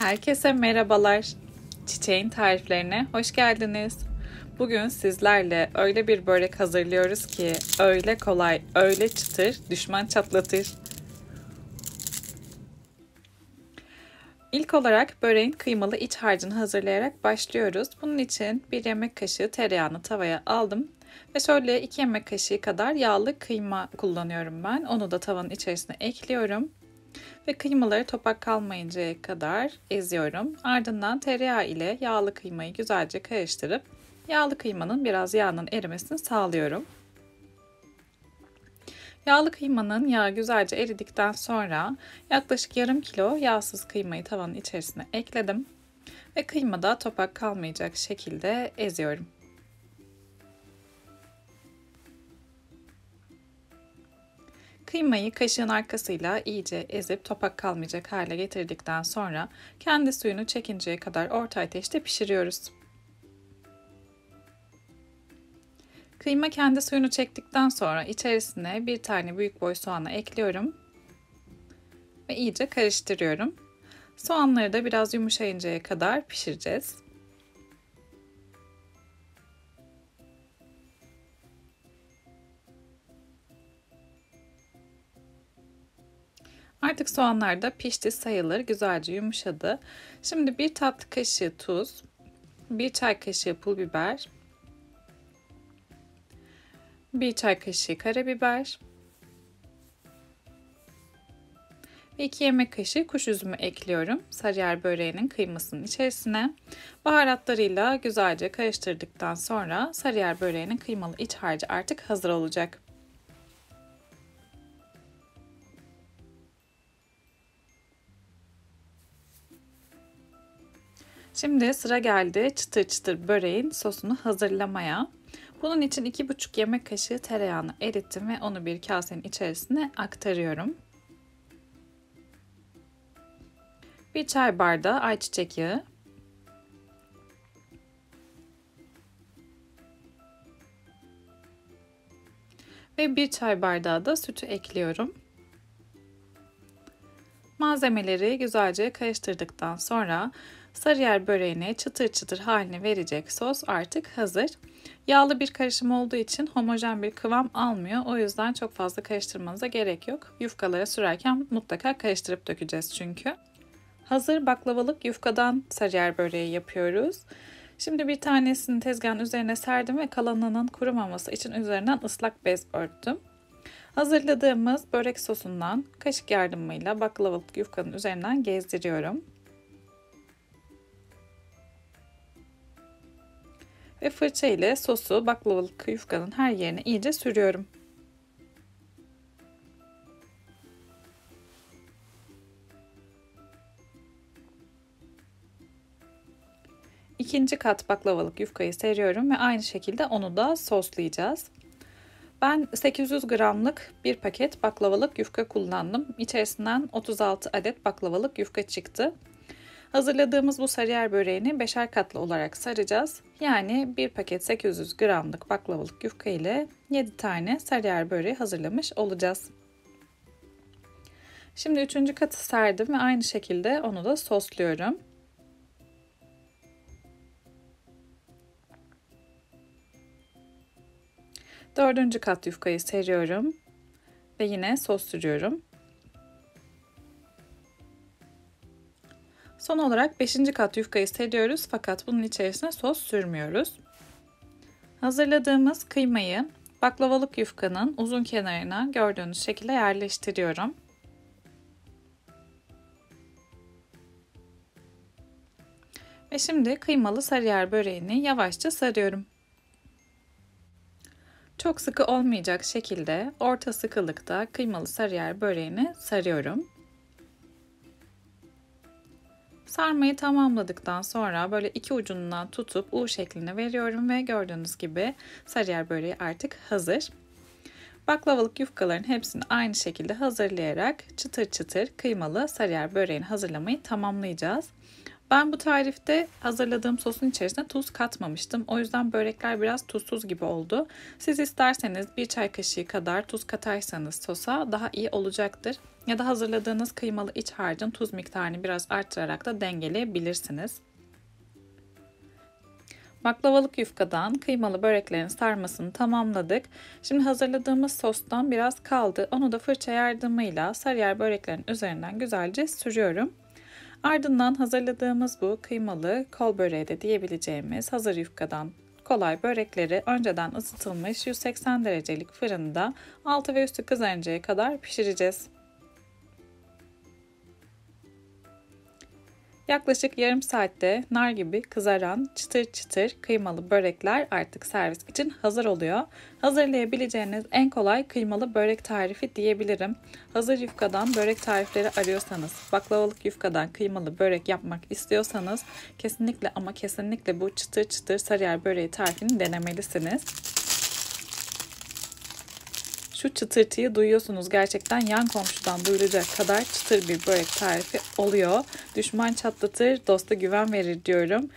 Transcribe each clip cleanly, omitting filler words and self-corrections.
Herkese merhabalar. Çiçeğin tariflerine hoş geldiniz. Bugün sizlerle öyle bir börek hazırlıyoruz ki öyle kolay, öyle çıtır, düşman çatlatır. İlk olarak böreğin kıymalı iç harcını hazırlayarak başlıyoruz. Bunun için 1 yemek kaşığı tereyağını tavaya aldım. Ve şöyle 2 yemek kaşığı kadar yağlı kıyma kullanıyorum ben. Onu da tavanın içerisine ekliyorum. Ve kıymaları topak kalmayıncaya kadar eziyorum. Ardından tereyağı ile yağlı kıymayı güzelce karıştırıp yağlı kıymanın biraz yağının erimesini sağlıyorum. Yağlı kıymanın yağı güzelce eridikten sonra yaklaşık yarım kilo yağsız kıymayı tavanın içerisine ekledim. Ve kıymada topak kalmayacak şekilde eziyorum. Kıymayı kaşığın arkasıyla iyice ezip topak kalmayacak hale getirdikten sonra kendi suyunu çekinceye kadar orta ateşte pişiriyoruz. Kıyma kendi suyunu çektikten sonra içerisine bir tane büyük boy soğanı ekliyorum ve iyice karıştırıyorum. Soğanları da biraz yumuşayıncaya kadar pişireceğiz. Artık soğanlar da pişti sayılır, güzelce yumuşadı. Şimdi 1 tatlı kaşığı tuz, 1 çay kaşığı pul biber, 1 çay kaşığı karabiber ve 2 yemek kaşığı kuş üzümü ekliyorum sarıyer böreğinin kıymasının içerisine. Baharatlarıyla güzelce karıştırdıktan sonra sarıyer böreğinin kıymalı iç harcı artık hazır olacak. Şimdi sıra geldi çıtır çıtır böreğin sosunu hazırlamaya. Bunun için 2,5 yemek kaşığı tereyağını erittim ve onu bir kasenin içerisine aktarıyorum. 1 çay bardağı ayçiçek yağı, ve 1 çay bardağı da sütü ekliyorum. Malzemeleri güzelce karıştırdıktan sonra sarıyer böreğine çıtır çıtır halini verecek sos artık hazır. Yağlı bir karışım olduğu için homojen bir kıvam almıyor. O yüzden çok fazla karıştırmanıza gerek yok. Yufkalara sürerken mutlaka karıştırıp dökeceğiz çünkü. Hazır baklavalık yufkadan sarıyer böreği yapıyoruz. Şimdi bir tanesini tezgahın üzerine serdim ve kalanının kurumaması için üzerinden ıslak bez örttüm. Hazırladığımız börek sosundan kaşık yardımıyla baklavalık yufkanın üzerinden gezdiriyorum. Ve fırça ile sosu baklavalık yufkanın her yerine iyice sürüyorum. İkinci kat baklavalık yufkayı seriyorum ve aynı şekilde onu da soslayacağız. Ben 800 gramlık bir paket baklavalık yufka kullandım. İçerisinden 36 adet baklavalık yufka çıktı. Hazırladığımız bu sarıyer böreğini 5'er katlı olarak saracağız. Yani bir paket 800 gramlık baklavalık yufka ile 7 tane sarıyer böreği hazırlamış olacağız. Şimdi 3. katı serdim ve aynı şekilde onu da sosluyorum. Dördüncü kat yufkayı seriyorum ve yine sos sürüyorum. Son olarak 5. kat yufkayı seriyoruz fakat bunun içerisine sos sürmüyoruz. Hazırladığımız kıymayı baklavalık yufkanın uzun kenarına gördüğünüz şekilde yerleştiriyorum. Ve şimdi kıymalı sarıyer böreğini yavaşça sarıyorum. Çok sıkı olmayacak şekilde orta sıkılıkta kıymalı sarıyer böreğini sarıyorum. Sarmayı tamamladıktan sonra böyle iki ucundan tutup U şeklinde veriyorum ve gördüğünüz gibi sarıyer böreği artık hazır. Baklavalık yufkaların hepsini aynı şekilde hazırlayarak çıtır çıtır kıymalı sarıyer böreğini hazırlamayı tamamlayacağız. Ben bu tarifte hazırladığım sosun içerisine tuz katmamıştım. O yüzden börekler biraz tuzsuz gibi oldu. Siz isterseniz bir çay kaşığı kadar tuz katarsanız sosa daha iyi olacaktır. Ya da hazırladığınız kıymalı iç harcın tuz miktarını biraz arttırarak da dengeleyebilirsiniz. Baklavalık yufkadan kıymalı böreklerin sarmasını tamamladık. Şimdi hazırladığımız sostan biraz kaldı. Onu da fırça yardımıyla sarıyer böreklerin üzerinden güzelce sürüyorum. Ardından hazırladığımız bu kıymalı kol böreği de diyebileceğimiz hazır yufkadan kolay börekleri önceden ısıtılmış 180 derecelik fırında altı ve üstü kızarıncaya kadar pişireceğiz. Yaklaşık yarım saatte nar gibi kızaran çıtır çıtır kıymalı börekler artık servis için hazır oluyor. Hazırlayabileceğiniz en kolay kıymalı börek tarifi diyebilirim. Hazır yufkadan börek tarifleri arıyorsanız, baklavalık yufkadan kıymalı börek yapmak istiyorsanız kesinlikle ama kesinlikle bu çıtır çıtır sarıyer böreği tarifini denemelisiniz. Şu çıtırtıyı duyuyorsunuz, gerçekten yan komşudan duyulacak kadar çıtır bir börek tarifi oluyor. Düşman çatlatır, dosta güven verir diyorum.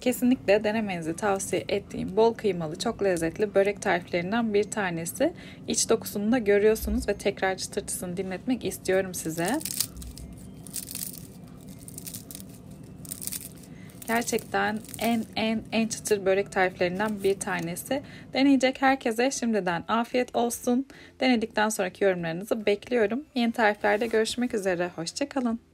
Kesinlikle denemenizi tavsiye ettiğim bol kıymalı çok lezzetli börek tariflerinden bir tanesi. İç dokusunu da görüyorsunuz ve tekrar çıtırtısını dinletmek istiyorum size. Gerçekten en çıtır börek tariflerinden bir tanesi. Deneyecek herkese şimdiden afiyet olsun. Denedikten sonraki yorumlarınızı bekliyorum. Yeni tariflerde görüşmek üzere. Hoşça kalın.